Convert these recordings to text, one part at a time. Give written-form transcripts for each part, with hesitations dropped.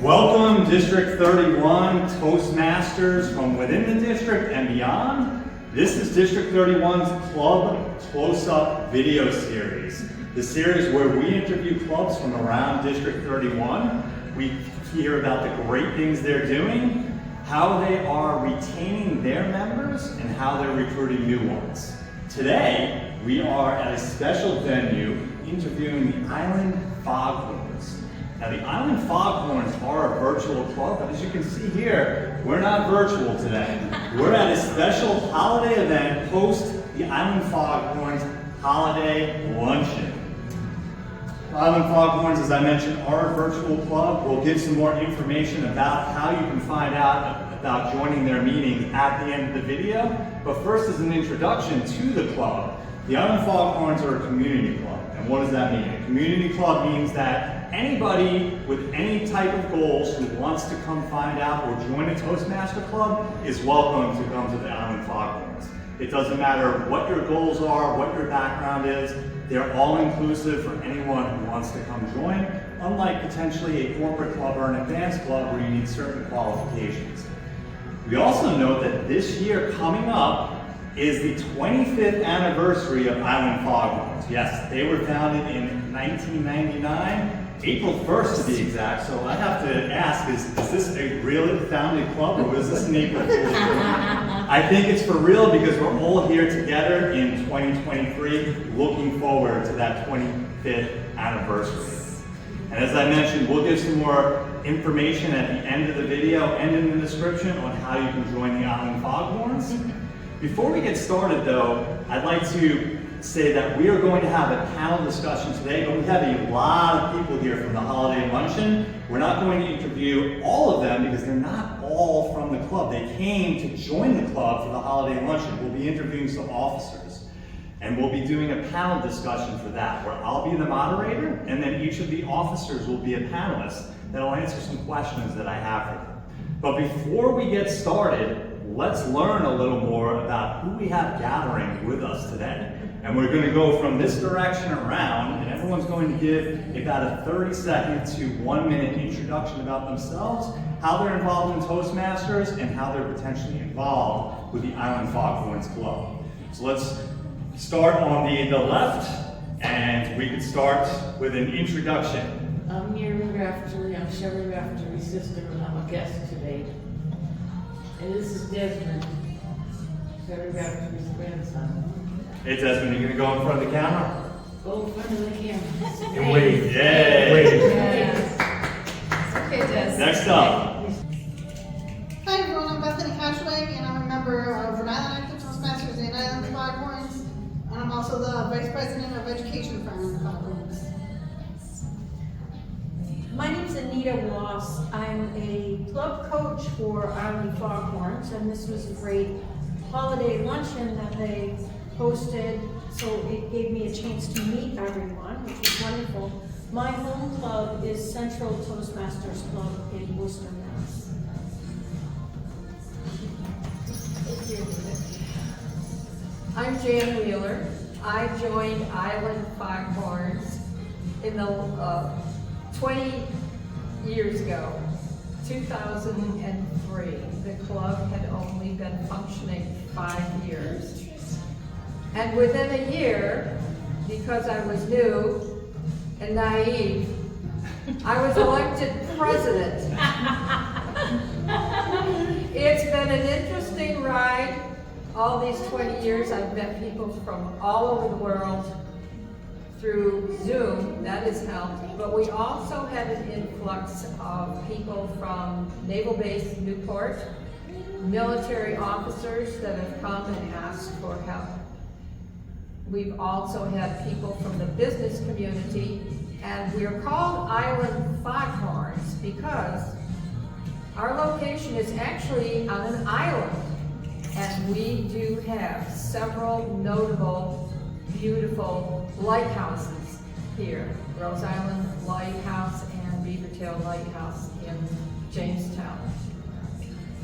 Welcome District 31 Toastmasters from within the district and beyond. This is District 31's Club Close-Up video series. The series where we interview clubs from around District 31. We hear about the great things they're doing, how they are retaining their members, and how they're recruiting new ones. Today, we are at a special venue interviewing the Island Foghorns. Now, the Island Foghorns are a virtual club, but as you can see here, we're not virtual today. We're at a special holiday event post the Island Foghorns Holiday Luncheon. Island Foghorns, as I mentioned, are a virtual club. We'll give some more information about how you can find out about joining their meetings at the end of the video. But first, as an introduction to the club, the Island Foghorns are a community club. And what does that mean? A community club means that anybody with any type of goals who wants to come find out or join a Toastmaster club is welcome to come to the Island Foghorns. It doesn't matter what your goals are, what your background is, they're all inclusive for anyone who wants to come join, unlike potentially a corporate club or an advanced club where you need certain qualifications. We also know that this year coming up is the 25th anniversary of Island Foghorns. Yes, they were founded in 1999, April 1st to be exact, so I have to ask, is this a really founded club or was this an April Fool's? I think it's for real because we're all here together in 2023 looking forward to that 25th anniversary. And as I mentioned, we'll give some more information at the end of the video and in the description on how you can join the Island Foghorns. Before we get started though, I'd like to say that we are going to have a panel discussion today, but we have a lot of people here from the holiday luncheon. We're not going to interview all of them because they're not all from the club. They came to join the club for the holiday luncheon. We'll be interviewing some officers, and we'll be doing a panel discussion for that, where I'll be the moderator, and then each of the officers will be a panelist that'll answer some questions that I have for them. But before we get started, let's learn a little more about who we have gathering with us today. And we're going to go from this direction around, and everyone's going to give about a 30-second to 1-minute introduction about themselves, how they're involved in Toastmasters, and how they're potentially involved with the Island Foghorns Club. So let's start on the left, and we can start with an introduction. I'm Mary Raftery. I'm Sherry Raftery's sister, and I'm a guest today. And this is Desmond, Sherry Raftery's grandson. Hey Desmond, you're going to go in front of the camera? Go in front of the camera. And wave. Yay! Wave. Yes. Okay, Des. Next up. Hi everyone, I'm Bethany Cashway, and I'm a member of Rhode Island Active Toastmasters and Island Foghorns, and I'm also the Vice President of Education for Island Foghorns. My name's Anita Ross. I'm a club coach for Island Foghorns, and this was a great holiday luncheon that they hosted, so it gave me a chance to meet everyone, which was wonderful. My home club is Central Toastmasters Club in Worcester, Mass. I'm Jan Wheeler. I joined Island Foghorns in the 20 years ago, 2003. The club had only been functioning 5 years. And within a year, because I was new and naive, I was elected president. It's been an interesting ride. All these 20 years, I've met people from all over the world through Zoom, that has helped, but we also had an influx of people from Naval Base Newport, military officers that have come and asked for help. We've also had people from the business community, and we are called Island Foghorns because our location is actually on an island, and we do have several notable, beautiful lighthouses here. Rose Island Lighthouse and Beavertail Lighthouse in Jamestown.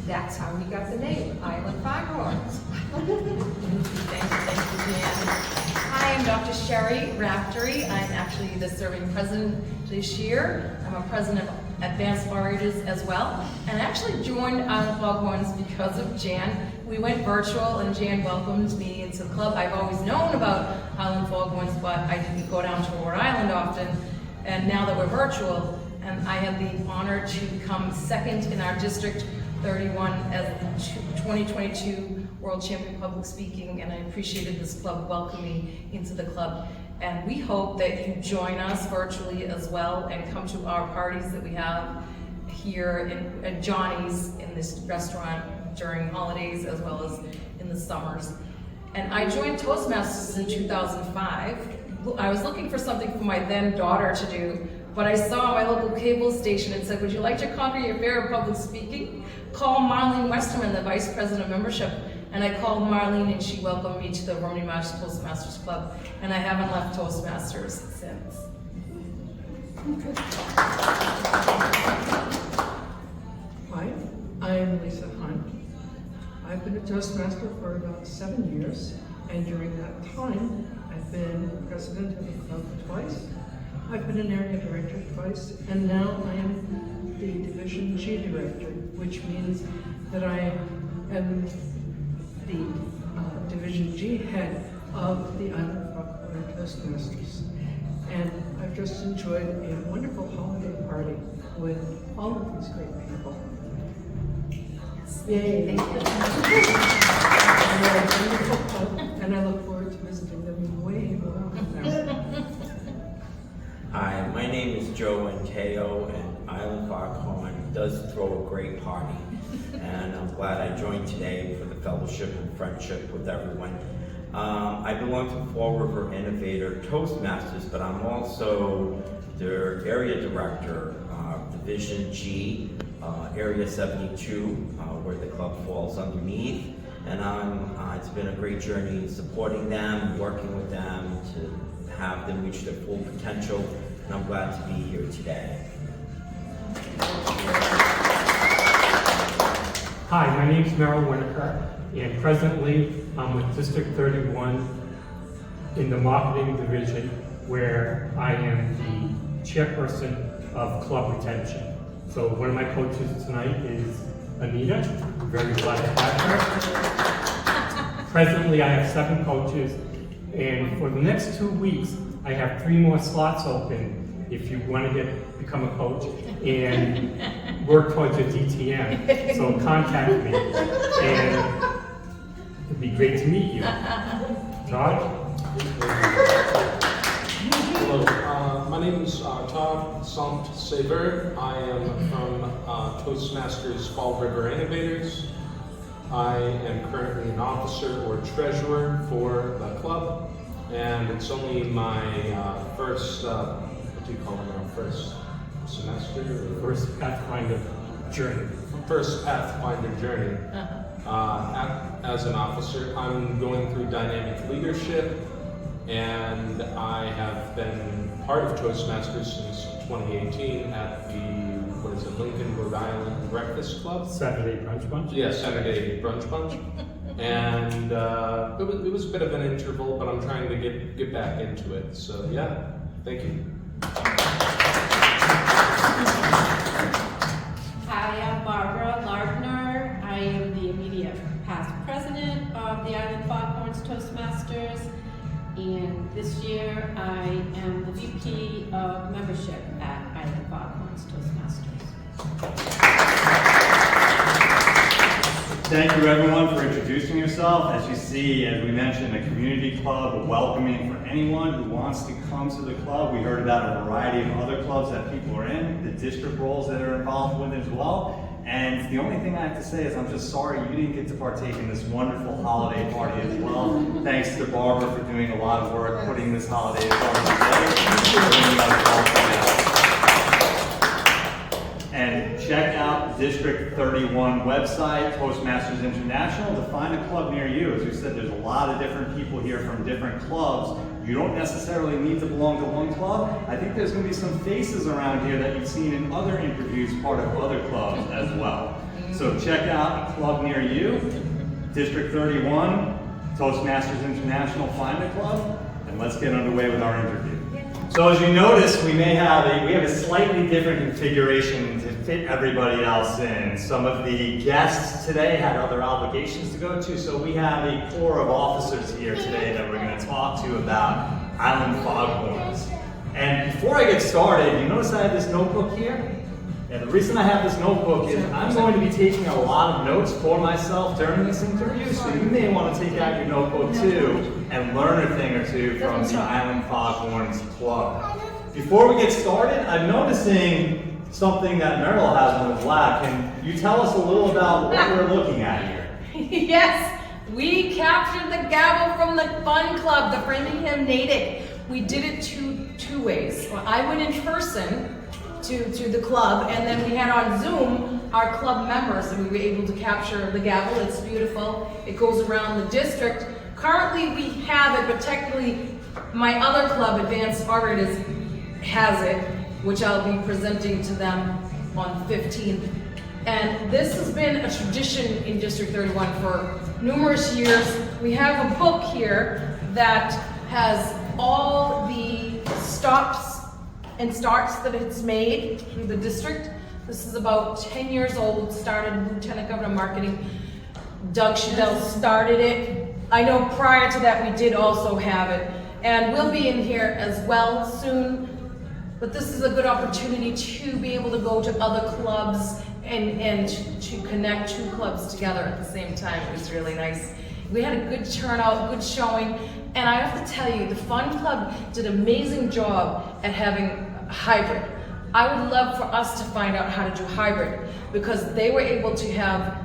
That's how we got the name, Island Foghorns. Thank you, Jan. Hi, I'm Dr. Sherry Raftery. I'm actually the serving president this year. I'm a president of advanced bar ages as well. And I actually joined Island Foghorns because of Jan. We went virtual and Jan welcomed me into the club. I've always known about Island Foghorns, but I didn't go down to Rhode Island often. And now that we're virtual, and I had the honor to become second in our District 31 as the 2022 World Champion Public Speaking, and I appreciated this club welcoming me into the club. And we hope that you join us virtually as well and come to our parties that we have here at Johnny's in this restaurant during holidays as well as in the summers. And I joined Toastmasters in 2005. I was looking for something for my then daughter to do, but I saw my local cable station and said, would you like to conquer your fear of public speaking? Call Marlene Westerman, the Vice President of Membership. And I called Marlene and she welcomed me to the Romney Marsh Toastmasters Club. And I haven't left Toastmasters since. Hi, I am Lisa Hunt. I've been a Toastmaster for about 7 years, and during that time, I've been president of the club twice. I've been an area director twice, and now I am the Division G director, which means that I am the Division G head of the Island Foghorn Toastmasters. And I've just enjoyed a wonderful holiday party with all of these great people. Yay! Thank you. And I look forward to visiting them way more now. Hi, my name is Joe Anteo, and Island Foghorn does throw a great party. And I'm glad I joined today for the fellowship and friendship with everyone. I belong to Fall River Innovator Toastmasters, but I'm also their area director, Division G, Area 72, where the club falls underneath. And it's been a great journey supporting them, working with them to have them reach their full potential. And I'm glad to be here today. Hi, my name is Merrill Winokur, and presently I'm with District 31 in the marketing division, where I am the chairperson of club retention. So one of my coaches tonight is Anita. I'm very glad to have her. Presently I have 7 coaches, and for the next 2 weeks I have 3 more slots open if you want to become a coach and work towards your DTM. So contact me, and it'd be great to meet you. Todd? Hello, my name is Todd Saver. I am from Toastmasters Fall River Innovators. I am currently an officer or treasurer for the club, and it's only my first, what do you call it now, first semester? First Pathfinder journey. First Pathfinder journey. As an officer, I'm going through dynamic leadership, and I have been part of Toastmasters since 2018 at the, Lincoln, Rhode Island Breakfast Club? Saturday Brunch Bunch? Yeah, Saturday Brunch Bunch. And it was a bit of an interval, but I'm trying to get back into it. So yeah, thank you. Hi, I'm Barbara Lardner. I am the immediate past president of the Island Foghorns Toastmasters. And this year I am the VP of membership at Island Foghorns Toastmasters. Thank you everyone for introducing yourself. As you see, as we mentioned, a community club, welcoming for anyone who wants to come to the club. We heard about a variety of other clubs that people are in, the district roles that are involved with as well. And the only thing I have to say is I'm just sorry you didn't get to partake in this wonderful holiday party as well. Thanks to Barbara for doing a lot of work putting this holiday party together. And check out District 31 website, Toastmasters International, to find a club near you. As we said, there's a lot of different people here from different clubs. You don't necessarily need to belong to one club. I think there's going to be some faces around here that you've seen in other interviews, part of other clubs as well. So check out a club near you, District 31, Toastmasters International, find a club, and let's get underway with our interview. So as you notice, we have a slightly different configuration to fit everybody else in. Some of the guests today had other obligations to go to, so we have a core of officers here today that we're going to talk to about Island Foghorns. And before I get started, you notice I have this notebook here? And the reason I have this notebook is I'm going to be taking a lot of notes for myself during this interview, so you may want to take out your notebook too and learn a thing or two from the Island Foghorns Club. Before we get started, I'm noticing something that Merrill has on the black. Can you tell us a little about what we're looking at here? Yes, we captured the gavel from the Fun Club, the Framingham Natick. We did it two ways. Well, I went in person to the club, and then we had on Zoom our club members, and we were able to capture the gavel. It's beautiful. It goes around the district. Currently we have it, but technically my other club, Advanced Artists, has it, which I'll be presenting to them on the 15th. And this has been a tradition in District 31 for numerous years. We have a book here that has all the stops and starts that it's made through the district. This is about 10 years old, started Lieutenant Governor Marketing. Doug Shadell started it. I know prior to that we did also have it, and we'll be in here as well soon. But this is a good opportunity to be able to go to other clubs and to connect two clubs together at the same time. It was really nice. We had a good turnout, good showing, and I have to tell you, the Fun Club did an amazing job at having a hybrid. I would love for us to find out how to do hybrid, because they were able to have,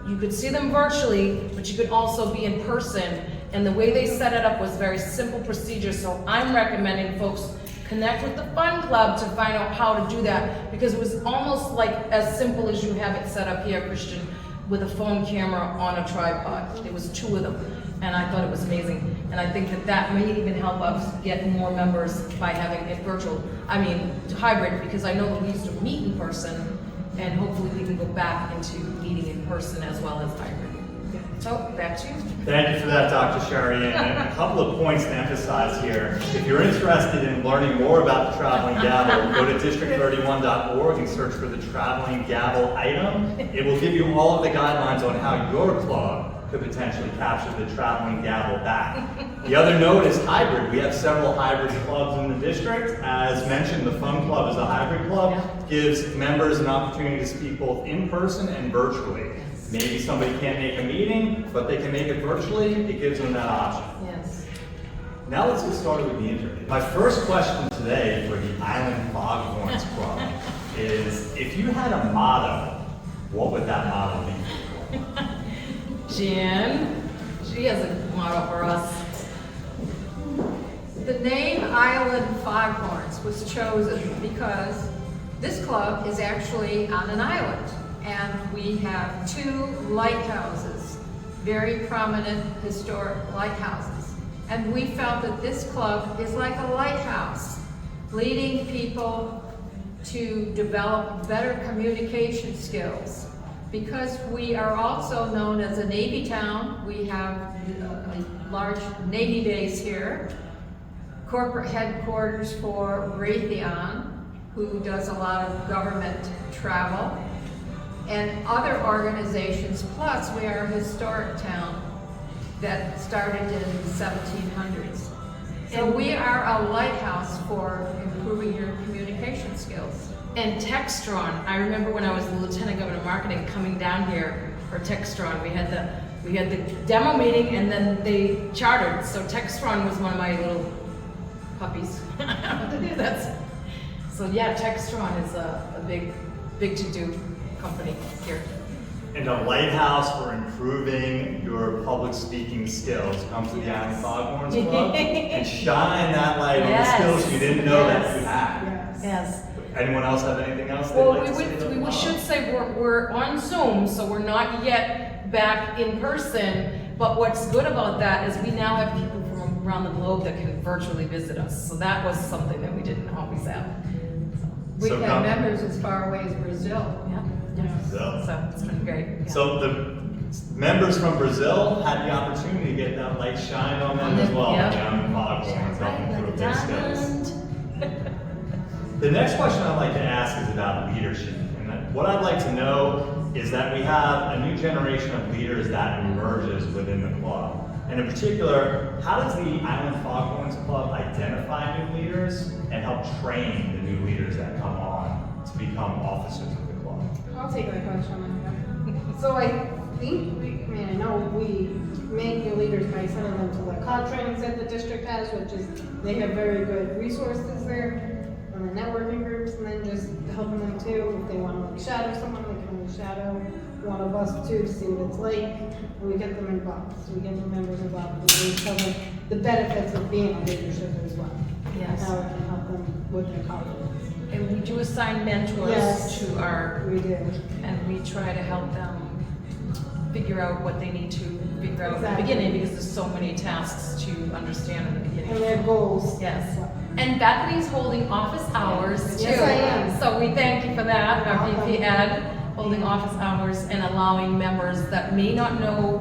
you could see them virtually, but you could also be in person, and the way they set it up was very simple procedure. So I'm recommending folks connect with the Fun Club to find out how to do that, because it was almost like as simple as you have it set up here, Christian, with a phone camera on a tripod. It was 2 of them, and I thought it was amazing. And I think that may even help us get more members by having it hybrid, because I know that we used to meet in person, and hopefully we can go back into meeting in person as well as hybrid. So, back to you. Thank you for that, Dr. Sherry. And a couple of points to emphasize here. If you're interested in learning more about the traveling gavel, go to district31.org and search for the traveling gavel item. It will give you all of the guidelines on how your club could potentially capture the traveling gavel back. The other note is hybrid. We have several hybrid clubs in the district. As mentioned, the Fun Club is a hybrid club. Gives members an opportunity to speak both in person and virtually. Maybe somebody can't make a meeting, but they can make it virtually. It gives them that option. Yes. Now let's get started with the interview. My first question today for the Island Foghorns Club is, if you had a motto, what would that motto be? Jan, she has a motto for us. The name Island Foghorns was chosen because this club is actually on an island. And we have 2 lighthouses, very prominent historic lighthouses. And we felt that this club is like a lighthouse, leading people to develop better communication skills. Because we are also known as a Navy town, we have a large Navy base here, corporate headquarters for Raytheon, who does a lot of government travel, and other organizations. Plus we are a historic town that started in the 1700s. So we are a lighthouse for improving your communication skills. And Textron, I remember when I was the Lieutenant Governor of Marketing coming down here for Textron, we had the demo meeting, and then they chartered. So Textron was one of my little puppies. So yeah, Textron is a big to-do company here. And a lighthouse for improving your public speaking skills. Come to the Island Foghorns Club and shine that light on the skills you didn't know that you had. Yes. Anyone else have anything else they'd Well, like to say? we should say we're on Zoom, so we're not yet back in person. But what's good about that is we now have people from around the globe that can virtually visit us. So that was something that we didn't always have. We've had members as far away as Brazil. Yeah. Brazil. So it's been great. Yeah. So the members from Brazil had the opportunity to get that light shine on them as well. Yep. The Island Foghorns helping improve their skills. The next question I'd like to ask is about leadership. And what I'd like to know is that we have a new generation of leaders that emerges within the club. And in particular, how does the Island Foghorns Club identify new leaders and help train the new leaders that come on to become officers of the club? I'll take that question. So I think, I know we make new leaders by sending them to the COD trainings that the district has, which is, they have very good resources there, and the networking groups, and then just helping them too, if they want to like shadow someone, they can only shadow one of us too, to see what it's like, and we get them involved, so we get the members involved, and we tell them the benefits of being a leadership as well. Yes. How it can help them with their confidence. And we do assign mentors Yes, to our, we do. and we try to help them figure out what they need to figure out at the Exactly. beginning, because there's so many tasks to understand in the beginning. And their goals. Yes. And Bethany's holding office hours too. Yes, I am. So we thank you for that, our Welcome. VP Ed, holding office hours and allowing members that may not know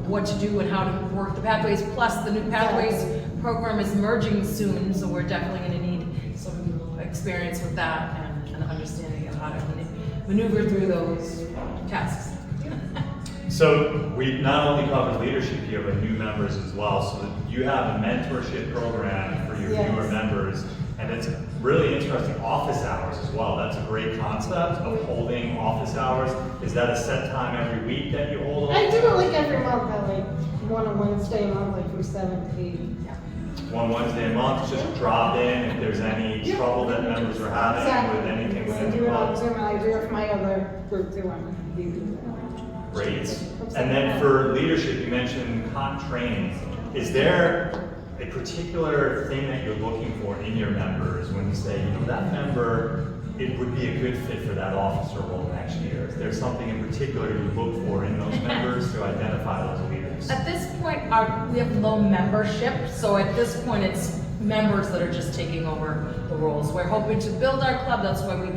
what to do and how to work the pathways. Plus, the new pathways program is merging soon, so we're definitely going to need some experience with that and understanding of how to maneuver through those tasks. So we not only cover leadership here, but new members as well. So you have a mentorship program for your Yes. newer members, and it's really interesting. Office hours as well. That's a great concept of holding office hours. Is that a set time every week that you hold? I do it like every month, at like one on Wednesday a month, like from 7 to 8. One Wednesday a month, just drop in if there's any trouble that members are having with anything I within do the it on club. Zoom, and I do it for my other group too. I'm Great. And then for leadership, you mentioned COT training. Is there a particular thing that you're looking for in your members when you say, that member, it would be a good fit for that officer role next year? Is there something in particular you look for in those members to identify those leaders? At this point, we have low membership, so at this point, it's members that are just taking over the roles. We're hoping to build our club. That's why we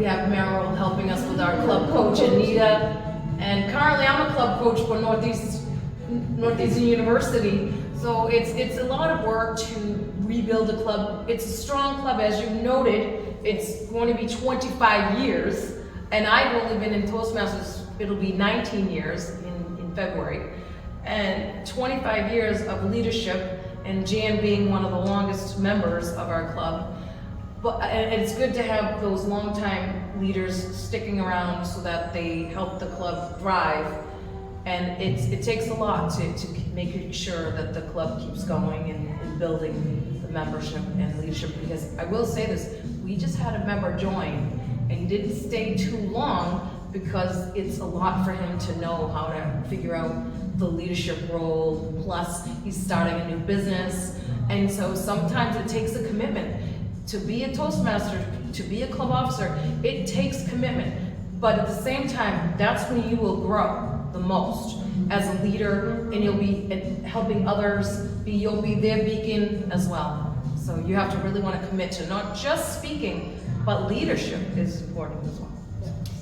have Meryl helping us with our club coach, Anita. And currently, I'm a club coach for Northeastern University. So it's a lot of work to rebuild a club. It's a strong club, as you noted. It's going to be 25 years, and I've only been in Toastmasters. It'll be 19 years in February, and 25 years of leadership. And Jan being one of the longest members of our club. And it's good to have those longtime leaders sticking around so that they help the club thrive. And it takes a lot to make sure that the club keeps going and building the membership and leadership. Because I will say this, we just had a member join and he didn't stay too long because it's a lot for him to know how to figure out the leadership role. Plus, he's starting a new business. And so sometimes it takes a commitment. To be a Toastmaster, to be a club officer, it takes commitment. But at the same time, that's when you will grow the most as a leader, and you'll be helping others, you'll be their beacon as well. So you have to really want to commit to not just speaking, but leadership is important as well.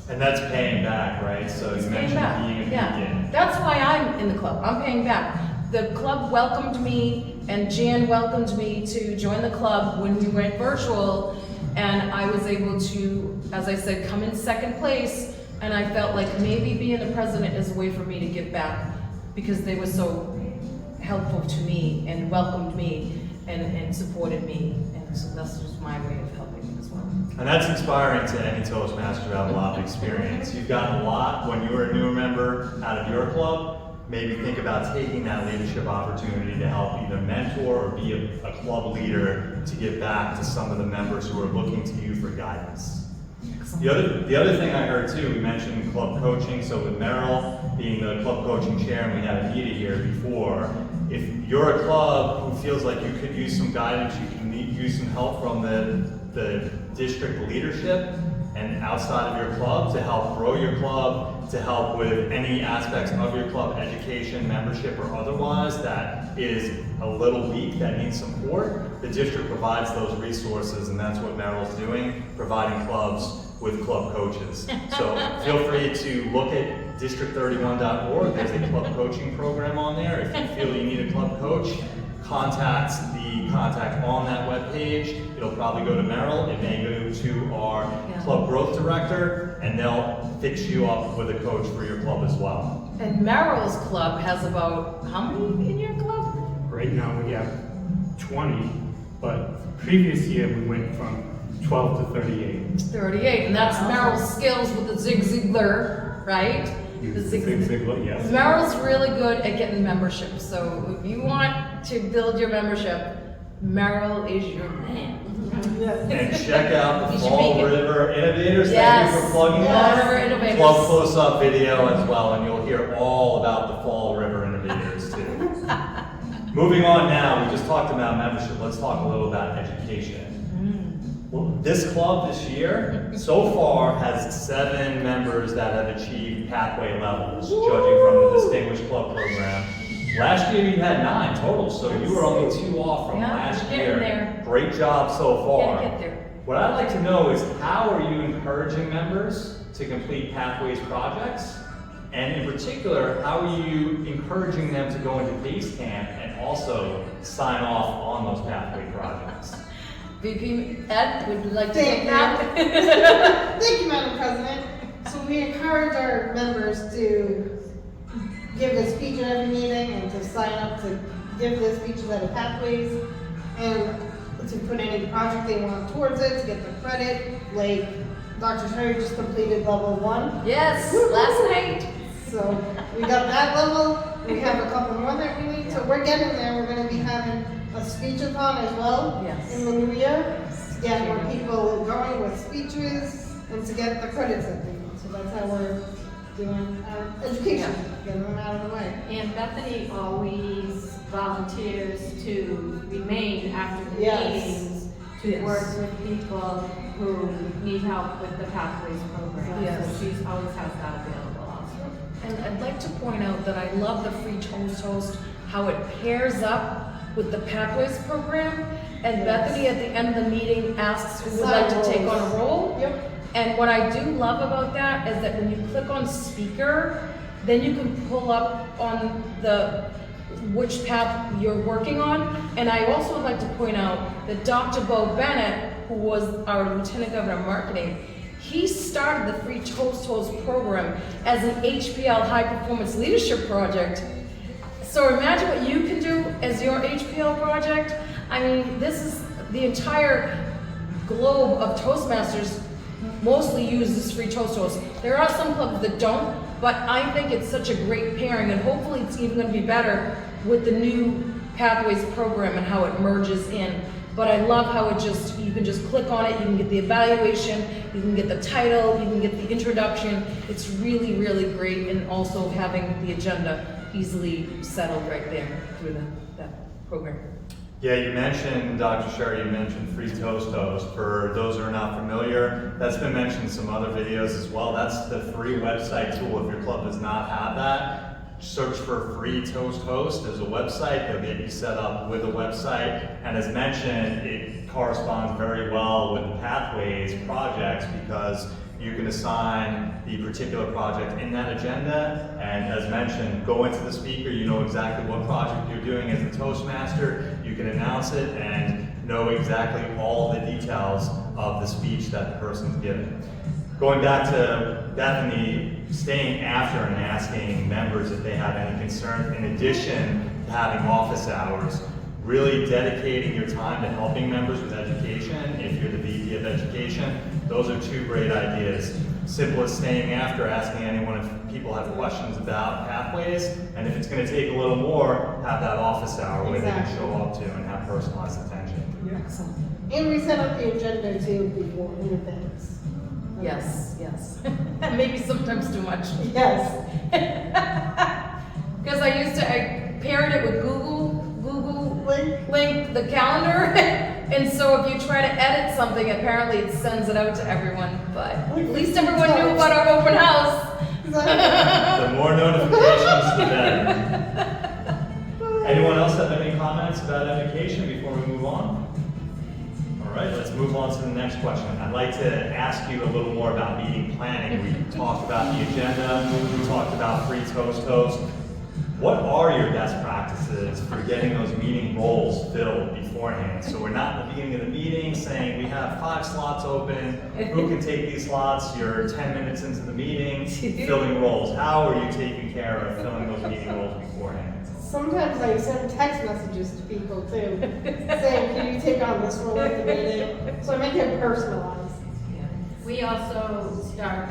And that's paying back, right? So you mentioned being a beacon. That's why I'm in the club. I'm paying back. The club welcomed me, and Jan welcomed me to join the club when we went virtual, and I was able to, as I said, come in second place, and I felt like maybe being the president is a way for me to give back, because they were so helpful to me and welcomed me and supported me, and so that's just my way of helping as well. And that's inspiring to any Toastmaster who have a lot of experience. You've gotten a lot when you were a newer member out of your club. Maybe think about taking that leadership opportunity to help either mentor or be a club leader to give back to some of the members who are looking to you for guidance. The other thing I heard too, we mentioned club coaching. So with Meryl being the club coaching chair, and we had Anita here before, if you're a club who feels like you could use some guidance, you can use some help from the district leadership and outside of your club to help grow your club, to help with any aspects of your club, education, membership, or otherwise that is a little weak, that needs support, the district provides those resources, and that's what Meryl's doing, providing clubs with club coaches. So feel free to look at district31.org. There's a club coaching program on there. If you feel you need a club coach, contact on that webpage. It'll probably go to Merrill. It may go to our club growth director, and they'll fix you up with a coach for your club as well. And Merrill's club has about, how many in your club? Right now we have 20, but previous year we went from 12 to 38. 38, and that's Merrill's skills with the Zig Ziglar, right? The Zig Ziglar, yes. Merrill's really good at getting membership, so if you want to build your membership, Merrill is your man. And check out the You should Fall make it. River Innovators. Yes. Thank you for plugging Fall that. River Innovators. Club close-up video as well, and you'll hear all about the Fall River Innovators too. Moving on now, we just talked about membership. Let's talk a little about education. Well, this club this year, so far, has 7 members that have achieved pathway levels, judging from the Distinguished Club Program. Last year you had 9 total, so you were only 2 off from last getting year. there. Great job so far. Get there. What I'd like to know is how are you encouraging members to complete Pathways projects? And in particular, how are you encouraging them to go into base camp and also sign off on those pathway projects? VP Ed, would you like to Thank take that? Thank you, Madam President. So we encourage our members to give a speech at every meeting and to sign up to give the speeches at the Pathways and to put any project they want towards it, to get the credit. Like Dr. Sherry just completed level 1. Yes, last night. So we got that level. We have a couple more that we need. So we're getting there. We're going to be having a speech-a-thon as well in the new year to get more people going with speeches and to get the credits that they need. So that's how we're doing education, getting them out of the way. And Bethany always volunteers to remain after the meetings to work with people who need help with the Pathways program. Yes. So she's always has that available also. And I'd like to point out that I love the free toast, how it pairs up with the Pathways program. And Bethany at the end of the meeting asks who would like to take on a role. Yep. And what I do love about that is that when you click on speaker, then you can pull up on which path you're working on. And I also would like to point out that Dr. Bo Bennett, who was our Lieutenant Governor of Marketing, he started the Free Toast program as an HPL High Performance Leadership Project. So imagine what you can do as your HPL project. I mean, this is the entire globe of Toastmasters mostly uses Free Toast. There are some clubs that don't, but I think it's such a great pairing, and hopefully it's even going to be better with the new Pathways program and how it merges in. But I love how you can just click on it, you can get the evaluation, you can get the title, you can get the introduction. It's really, really great, and also having the agenda easily settled right there through that program. Yeah, you mentioned, Dr. Sherry, you mentioned Free Toast. For those who are not familiar, that's been mentioned in some other videos as well. That's the free website tool. If your club does not have that, search for Free Toast Host. There's a website, they'll get you set up with a website. And as mentioned, it corresponds very well with the Pathways projects because you can assign the particular project in that agenda, and as mentioned, go into the speaker, you know exactly what project you're doing as a Toastmaster, you can announce it and know exactly all the details of the speech that the person's giving. Going back to Bethany, staying after and asking members if they have any concern, in addition to having office hours, really dedicating your time to helping members with education. If you're the VP of Education, those are 2 great ideas. Simple as staying after, asking anyone if people have questions about Pathways, and if it's going to take a little more, have that office hour where they can show up to and have personalized attention. Excellent. And we set up the agenda too before in advance. Yes. Maybe sometimes too much. Yes. Because I paired it with Google Link, the calendar, and so if you try to edit something, apparently it sends it out to everyone, but at least everyone knew about our open house. The more notifications, the better. Anyone else have any comments about education before we move on? All right, let's move on to the next question. I'd like to ask you a little more about meeting planning. We talked about the agenda, we talked about Free Toast. what are your best practices for getting those meeting roles filled beforehand? So we're not in the beginning of the meeting saying we have 5 slots open, who can take these slots? You're 10 minutes into the meeting, filling roles. How are you taking care of filling those meeting roles beforehand? Sometimes I send text messages to people too, saying, can you take on this role at the meeting? So I make it personalized. We also start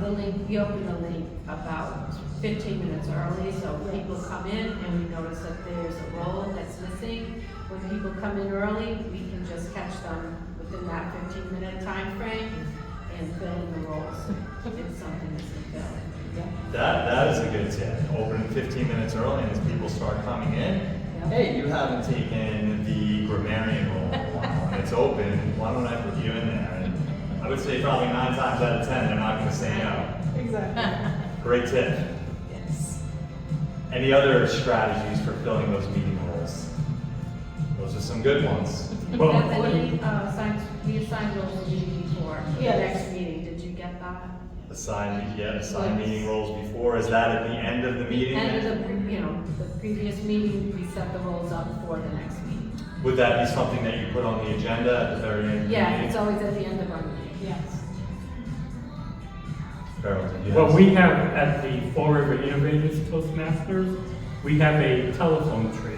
the link, we open the link about 15 minutes early, so people come in and we notice that there's a role that's missing. When people come in early, we can just catch them within that 15-minute time frame and fill in the roles if something isn't filled. That is a good tip. Open 15 minutes early, and as people start coming in, hey, you haven't taken the grammarian role in a while, and it's open. Why don't I put you in there? And I would say probably 9 times out of 10, they're not going to say no. Exactly. Great tip. Yes. Any other strategies for filling those meeting roles? Those are some good ones. Well, We assigned those to you before, the next meeting, did you get that? Assign meeting roles before. Is that at the end of the meeting? End of the previous meeting, we set the roles up for the next meeting. Would that be something that you put on the agenda at the very end of the Yeah, meeting? it's always at the end of our meeting. Yes. Carol, did you Well, have we have at the Fall River Innovators Toastmasters, we have a telephone tree.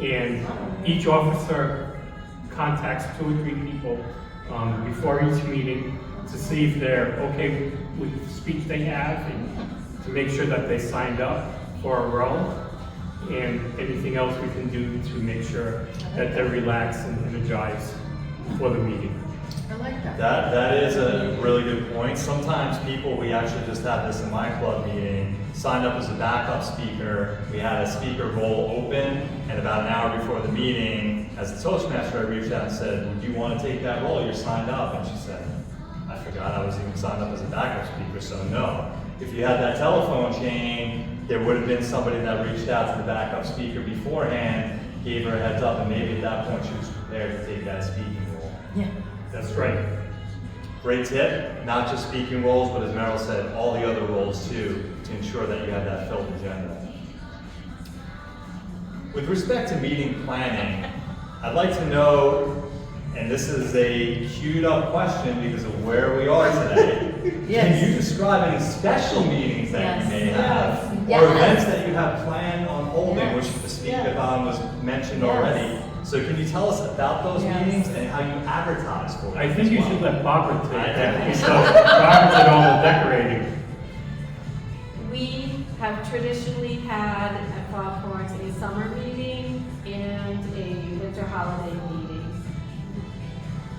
And each officer contacts 2 or 3 people before each meeting to see if they're okay with the speech they have and to make sure that they signed up for a role. And anything else we can do to make sure that they're relaxed and energized for the meeting. I like that. That is a really good point. Sometimes people, we actually just had this in my club meeting, signed up as a backup speaker. We had a speaker role open, and about an hour before the meeting, as a Toastmaster, I reached out and said, would you want to take that role? You're signed up. And she said, I forgot I was even signed up as a backup speaker, so no. If you had that telephone chain, there would have been somebody that reached out to the backup speaker beforehand, gave her a heads up, and maybe at that point she was prepared to take that speaking role. Yeah. That's right. Great tip, not just speaking roles, but as Meryl said, all the other roles too, to ensure that you have that filled agenda. With respect to meeting planning, I'd like to know, and this is a queued up question because of where we are today. Yes. Can you describe any special meetings that you may have, Yes. or events that you have planned on holding, which the speak-a-thon was mentioned Yes. already? So can you tell us about those Yes. meetings and how you advertise for them? I think as you well? should let Barbara take I that think because Barbara did all the decorating. We have traditionally had at Foghorns a summer meeting and a winter holiday meeting.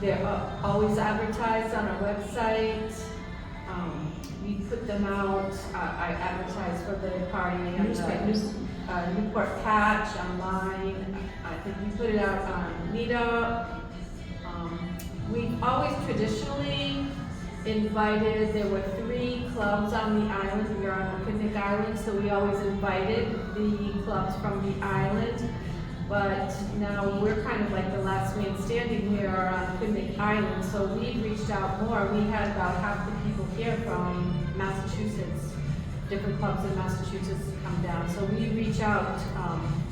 They're always advertised on our website. We put them out, I advertise for the party on the Newport Patch online. I think we put it out on Meetup. We've always traditionally invited, there were 3 clubs on the island. We are on the Picnic Island, so we always invited the clubs from the island. But now we're kind of like the last man standing here on Picnic Island, so we reached out more. We had about half the people here from Massachusetts, different clubs in Massachusetts come down. So we reach out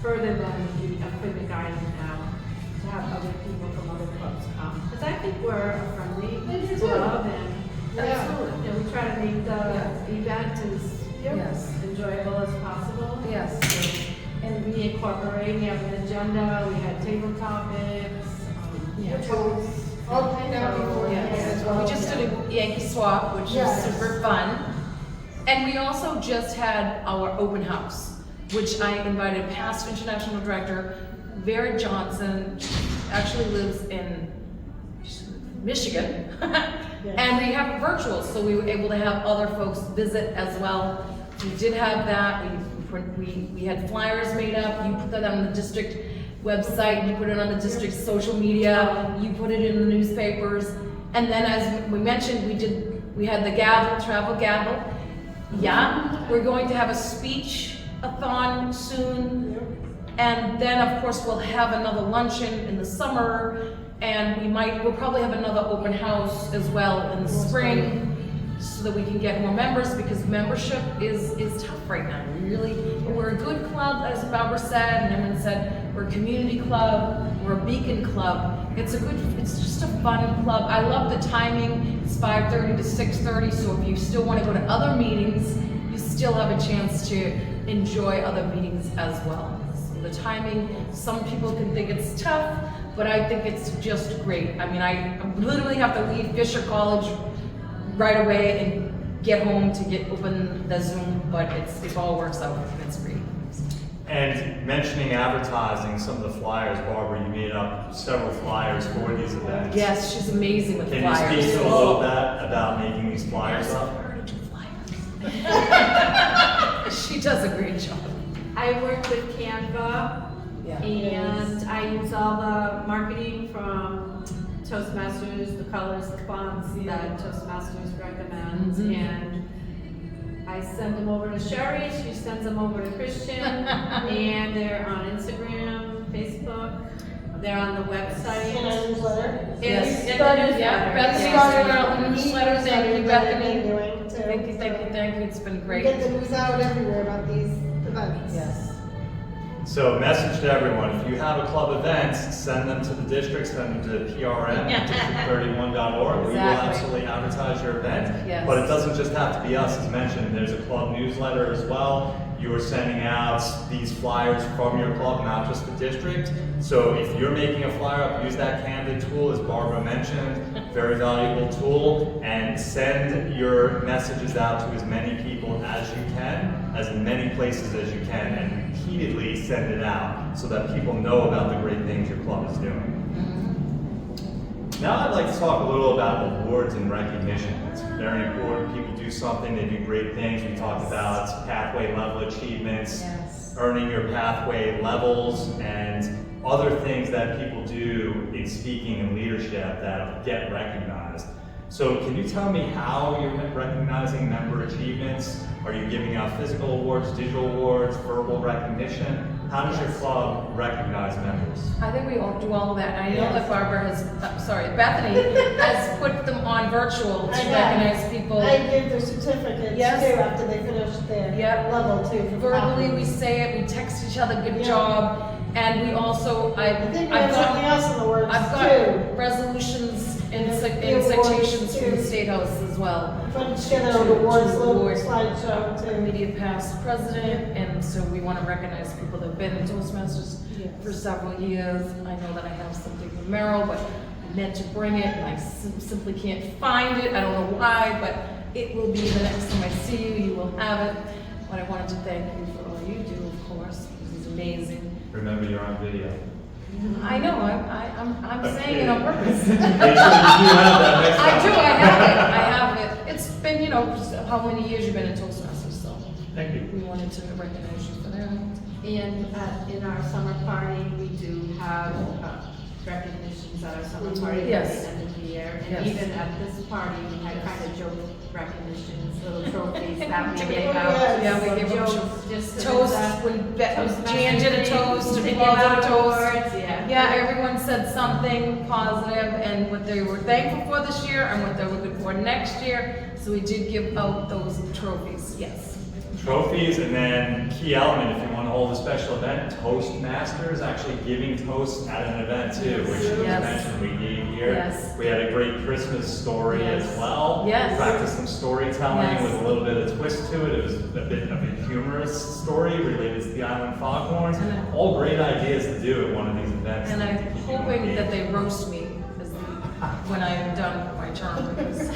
further than the Picnic Island now to have other people from other clubs come. Because I think we're a friendly club and Absolutely. we try to make the event as enjoyable as possible. Yes. And we incorporate, we have an agenda, we had table topics. Which was all planned out beforehand as well. We just did a Yankee swap, which Yes. was super fun. And we also just had our open house, which I invited past international director Vera Johnson, actually lives in Michigan. And we have virtual, so we were able to have other folks visit as well. We did have that. We had flyers made up. You put that on the district website. You put it on the district social media. You put it in the newspapers. And then, as we mentioned, we had the gavel, travel gavel. Yeah, we're going to have a speech-a-thon soon. And then, of course, we'll have another luncheon in the summer. And we'll probably have another open house as well in the spring. so that we can get more members, because membership is tough right now. We're a good club, as Barbara said, and everyone said, we're a community club, we're a beacon club. It's just a fun club. I love the timing. It's 5:30 to 6:30, so if you still want to go to other meetings, you still have a chance to enjoy other meetings as well. So the timing, some people can think it's tough, but I think it's just great. I mean, I literally have to leave Fisher College right away and get home to open the Zoom, but it all works out and it's great. And mentioning advertising, some of the flyers, Barbara, you made up several flyers for these events. Yes, she's amazing with Can flyers. you speak to a little bit about making these flyers Yes, up? I've heard her do flyers. She does a great job. I work with Canva, and I use all the marketing from Toastmasters, the colors, the fonts that Toastmasters recommends, and I send them over to Sherry, she sends them over to Christian, and they're on Instagram, Facebook, they're on the website. In our newsletter. Yes. In the newsletter. Bethany started our newsletter. Thank you, Bethany. Thank you. Thank you. It's been We great. get the news out everywhere about these events. Yes. So message to everyone, if you have a club event, send them to the district, send them to PRM, district31.org. We will Exactly. absolutely advertise your event. Yes. But it doesn't just have to be us, as mentioned, there's a club newsletter as well. You are sending out these flyers from your club, not just the district. So if you're making a flyer up, use that Candid tool, as Barbara mentioned, very valuable tool, and send your messages out to as many people as you can, as many places as you can, and repeatedly send it out so that people know about the great things your club is doing. Now I'd like to talk a little about awards and recognition. It's very important. People do something, they do great things. We talked about pathway level achievements, earning your pathway levels, and other things that people do in speaking and leadership that get recognized. So can you tell me how you're recognizing member achievements? Are you giving out physical awards, digital awards, verbal recognition? How does your club recognize members? I think we all do all of that. I know that Barbara Bethany has put them on virtual to recognize people. I give their certificates too Yes. after they finish their Yep. level too. for Verbally, copies. we say it, we text each other, good Yeah. job. And we also, I think we have something else in the works I've got too. resolutions and Yeah, and the awards citations from the too. State House as well. Put together an awards little award slideshow too. Immediate past president, and so we want to recognize people that have been in Toastmasters for several years. I know that I have something from Merrill, but I meant to bring it, and I simply can't find it. I don't know why, but it will be the next time I see you. You will have it. But I wanted to thank you for all you do, of course. This is amazing. Remember, you're on video. I know. I'm saying it on purpose. Make sure you do have that next time. I do. I have it. It's been, how many years you've been in Toastmasters, so. Thank you. We wanted to recognize you for that. And in our summer party, we do have recognitions at our summer party at Yes. the end of the year. Yes. And even at this party, we had kind of joke recognitions, little trophies that we Oh, gave yes. out. Yeah, we gave them jokes, just toast, when Jan did a toast, and Paul did a toast. Yeah, everyone said something positive and what they were thankful for this year and what they're looking for next year. So we did give out those trophies, yes. Trophies, and then key element, if you want to hold a special event, Toastmasters, actually giving toasts at an event too, which was Yes. mentioned we gave here. Yes. We had a great Christmas story Yes. as well. Yes. Practiced some storytelling Yes. with a little bit of twist to it. It was a bit of a humorous story related to the Island Foghorns. All great ideas to do at one of these events. And I'm to keep you hoping engaged. that they roast me when I am done with my term, because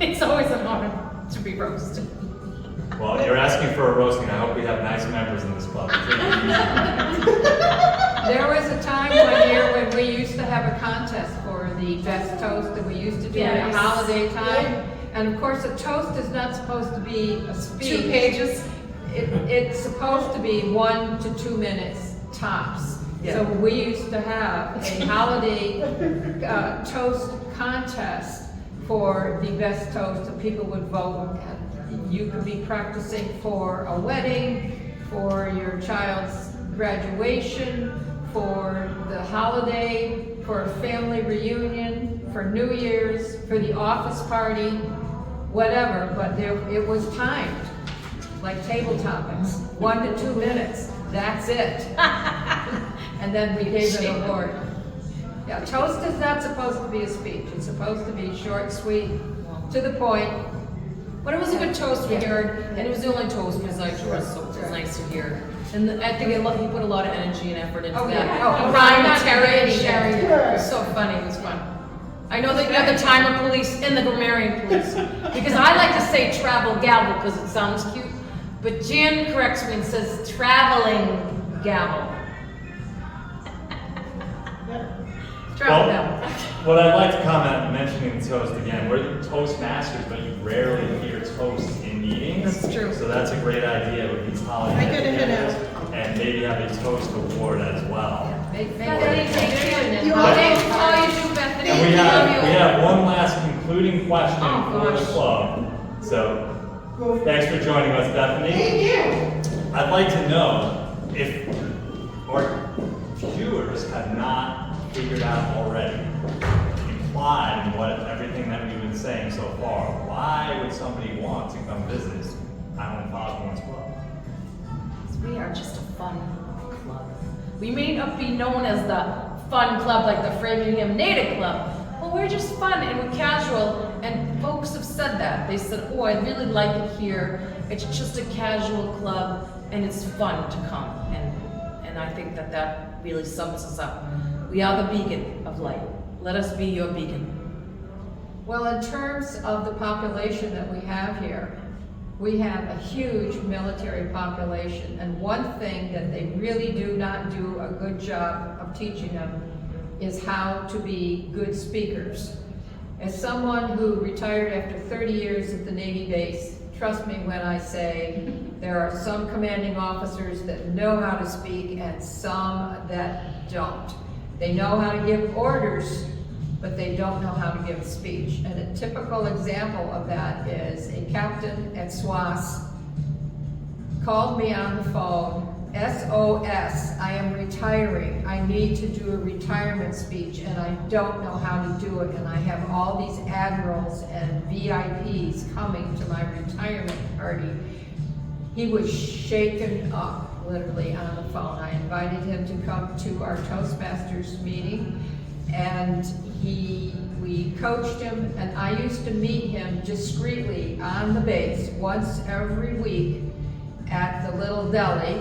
it's always an honor to be roasted. Well, you're asking for a roasting. I hope we have nice members in this club. Take it easy. There was a time one year when we used to have a contest for the best toast that we used to do at Yes. holiday time. And of course, a toast is not supposed to be a speech. 2 pages. It's supposed to be 1 to 2 minutes tops. Yeah. So we used to have a holiday toast contest for the best toast, and people would vote. You could be practicing for a wedding, for your child's graduation, for the holiday, for a family reunion, for New Year's, for the office party, whatever, but it was timed, like table topics, 1 to 2 minutes, that's it. And then we gave an award. Yeah, toast is not supposed to be a speech, it's supposed to be short, sweet, to the point. But it was a good toast we heard, and it was the only toast besides yours, so it was nice to hear. And I think he put a lot of energy and effort into that. Oh, Ryan, not Terry, and kidding. Sherry. It was so funny, it was fun. I know that you have the timer police and the grammarian police, because I like to say travel gavel because it sounds cute, but Jan corrects me and says traveling gavel. Travel gavel. What I'd like to comment, mentioning toast again, we're the Toastmasters, but you rarely hear toast in meetings. That's true. So that's a great idea with these holidays. I could've hit it. And maybe have a toast award as well. Bethany, take care. You Thanks for all you do, Bethany. And we Love you. have one last concluding question Oh, for the gosh. club. So, thanks for joining us, Bethany. Thank you. I'd like to know if our viewers have not figured out already, implied in everything that we've been saying so far, why would somebody want to come visit Island Foghorns Club? We are just a fun club. We may not be known as the fun club like the Framingham Native Club, but we're just fun and we're casual, and folks have said that. They said, oh, I really like it here. It's just a casual club and it's fun to come. And I think that really sums us up. We are the beacon of light. Let us be your beacon. Well, in terms of the population that we have here, we have a huge military population, and one thing that they really do not do a good job of teaching them is how to be good speakers. As someone who retired after 30 years at the Navy base, trust me when I say there are some commanding officers that know how to speak and some that don't. They know how to give orders, but they don't know how to give a speech. And a typical example of that is a captain at SWAS called me on the phone, SOS, I am retiring. I need to do a retirement speech and I don't know how to do it, and I have all these admirals and VIPs coming to my retirement party. He was shaken up, literally, on the phone. I invited him to come to our Toastmasters meeting, and we coached him, and I used to meet him discreetly on the base once every week at the little deli.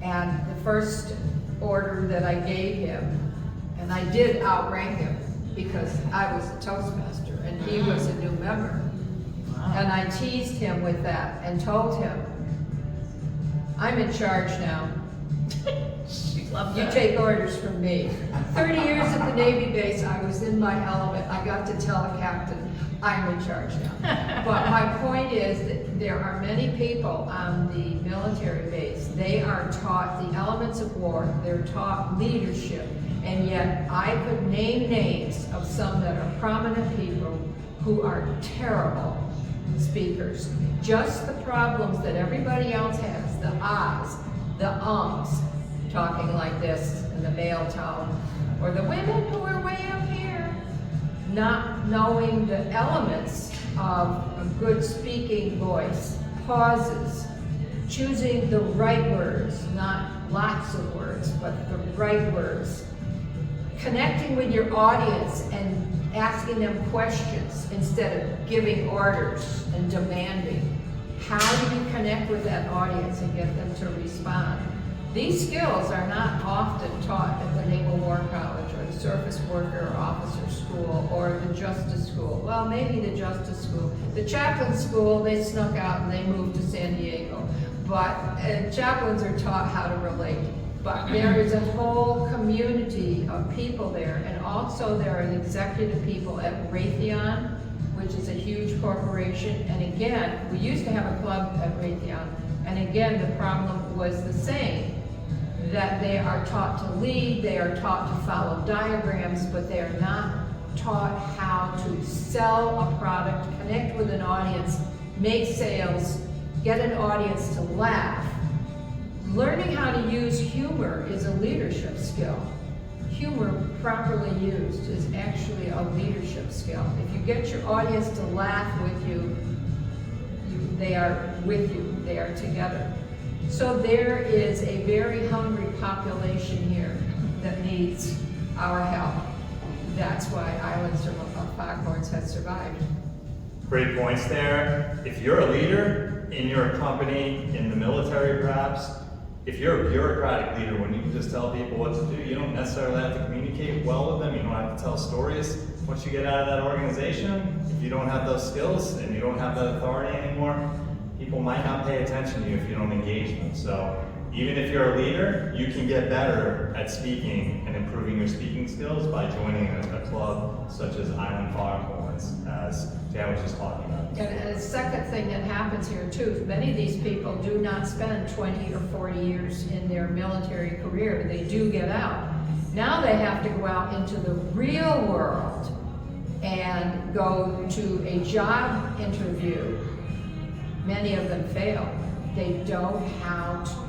And the first order that I gave him, and I did outrank him because I was a Toastmaster and he was a new member. And I teased him with that and told him, I'm in charge now. You take orders from me. 30 years at the Navy base, I was in my element. I got to tell the captain, I'm in charge now. But my point is that there are many people on the military base. They are taught the elements of war. They're taught leadership. And yet I could name names of some that are prominent people who are terrible speakers. Just the problems that everybody else has, the ahs, the ums, talking like this in the male tone, or the women who are way up here, not knowing the elements of a good speaking voice, pauses, choosing the right words, not lots of words, but the right words, connecting with your audience and asking them questions instead of giving orders and demanding. How do you connect with that audience and get them to respond? These skills are not often taught at the Naval War College or the Surface Worker or Officer School or the Justice School. Well, maybe the Justice School. The Chaplain School, they snuck out and they moved to San Diego. But chaplains are taught how to relate. But there is a whole community of people there, and also there are executive people at Raytheon, which is a huge corporation. And again, we used to have a club at Raytheon, and again, the problem was the same, that they are taught to lead, they are taught to follow diagrams, but they are not taught how to sell a product, connect with an audience, make sales, get an audience to laugh. Learning how to use humor is a leadership skill. humor properly used is actually a leadership skill. If you get your audience to laugh with you, they are with you, they are together. So there is a very hungry population here that needs our help. That's why Island Foghorns has survived. Great points there. If you're a leader in your company, in the military perhaps, if you're a bureaucratic leader, when you can just tell people what to do, you don't necessarily have to communicate well with them, you don't have to tell stories. Once you get out of that organization, if you don't have those skills and you don't have that authority anymore, people might not pay attention to you if you don't engage them. So even if you're a leader, you can get better at speaking and improving your speaking skills by joining a club such as Island Foghorns, as Jan was just talking about. And a second thing that happens here too, many of these people do not spend 20 or 40 years in their military career. They do get out. Now they have to go out into the real world and go to a job interview. Many of them fail. They don't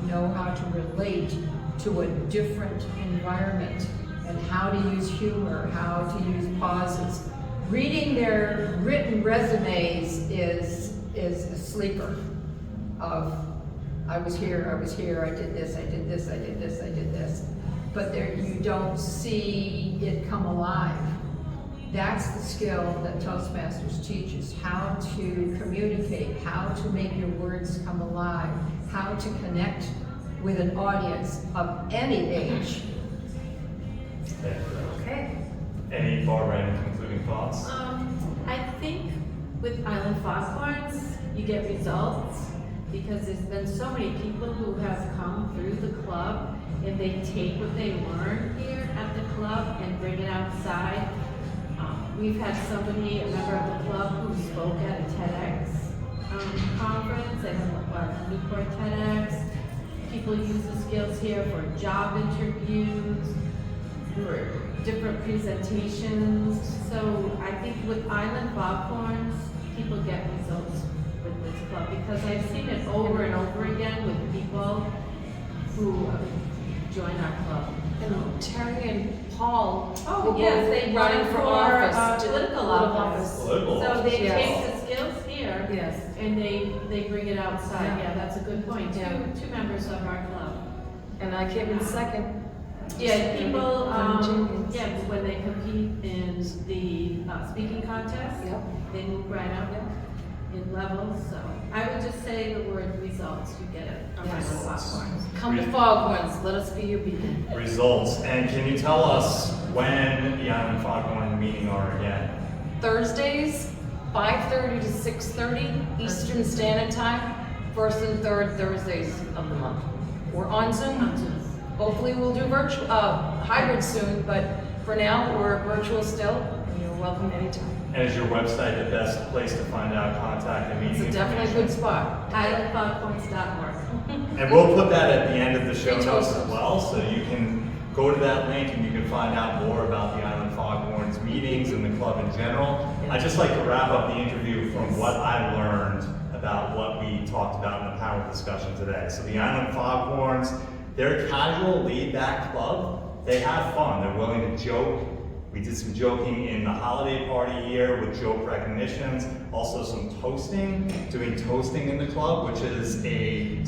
know how to relate to a different environment and how to use humor, how to use pauses. Reading their written resumes is a sleeper of, I was here, I did this, I did this, I did this, I did this. But there, you don't see it come alive. That's the skill that Toastmasters teaches, how to communicate, how to make your words come alive, how to connect with an audience of any age. Okay. Any Barbara, any concluding thoughts? I think with Island Foghorns, you get results because there's been so many people who have come through the club and they take what they learn here at the club and bring it outside. We've had somebody, a member of the club, who spoke at a TEDx conference and Newport TEDx. People use the skills here for job interviews, for different presentations. So I think with Island Foghorns, people get results with this club because I've seen it over and over again with people who join our club. And Terry and Paul. Oh, yes, they running for office. Political office. Political So they Yes. take the skills here. Yes. And they bring it outside. Yeah, that's a good point. Yeah. Two members of our club. And I came in second. Yeah, people, Champions. yeah, when they compete in the speaking contest, Yep. they move right up in levels. So I would just say the word results, you get it from Yes. Island Foghorns. Come to Foghorns, let us be your beacon. Results. And can you tell us when the Island Foghorn meeting are again? Thursdays, 5:30 to 6:30 Eastern Standard Time, first and third Thursdays of the month. We're on Zoom. Hopefully we'll do virtual, hybrid soon, but for now we're virtual still, and you're welcome anytime. And is your website the best place to find out contact and meeting It's definitely a good information? spot. IslandFoghorns.org. And we'll put that at the end of the show And notes as Toastmasters. well, so you can go to that link and you can find out more about the Island Foghorns meetings and the club in general. I'd just like to wrap up the interview from what I learned about what we talked about in the panel discussion today. So the Island Foghorns, they're a casual, laid-back club. They have fun. They're willing to joke. We did some joking in the holiday party here with joke recognitions. Also some toasting, doing toasting in the club, which is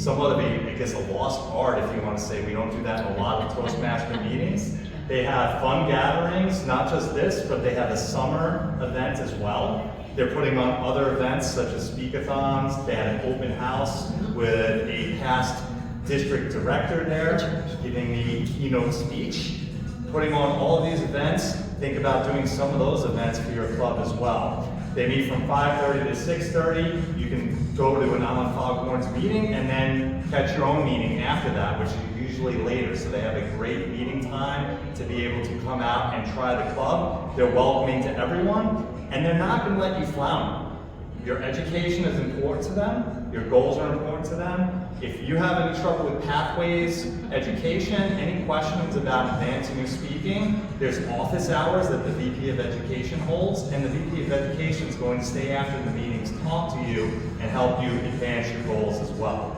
somewhat of I guess, a lost art, if you want to say. We don't do that in a lot of Toastmaster meetings. They have fun gatherings, not just this, but they have a summer event as well. They're putting on other events such as speakathons. They had an open house with a past district director there giving the keynote speech. Putting on all of these events, think about doing some of those events for your club as well. They meet from 5:30 to 6:30. You can go to an Island Foghorns meeting and then catch your own meeting after that, which is usually later. So they have a great meeting time to be able to come out and try the club. They're welcoming to everyone, and they're not going to let you flounder. Your education is important to them. Your goals are important to them. If you have any trouble with pathways, education, any questions about advancing your speaking, there's office hours that the VP of Education holds, and the VP of Education is going to stay after the meetings, talk to you, and help you advance your goals as well.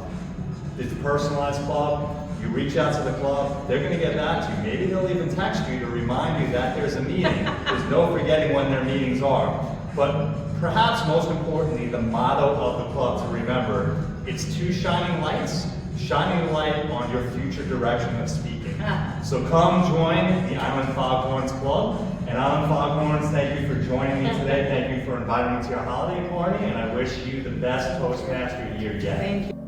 It's a personalized club. You reach out to the club, they're gonna get back to you. Maybe they'll even text you to remind you that there's a meeting. There's no forgetting when their meetings are. But perhaps most importantly, the motto of the club to remember, it's two shining lights, shining a light on your future direction of speaking. So come join the Island Foghorns Club. And Island Foghorns, thank you for joining me today. Thank you for inviting me to your holiday party, and I wish you the best Toastmaster year yet. Thank you.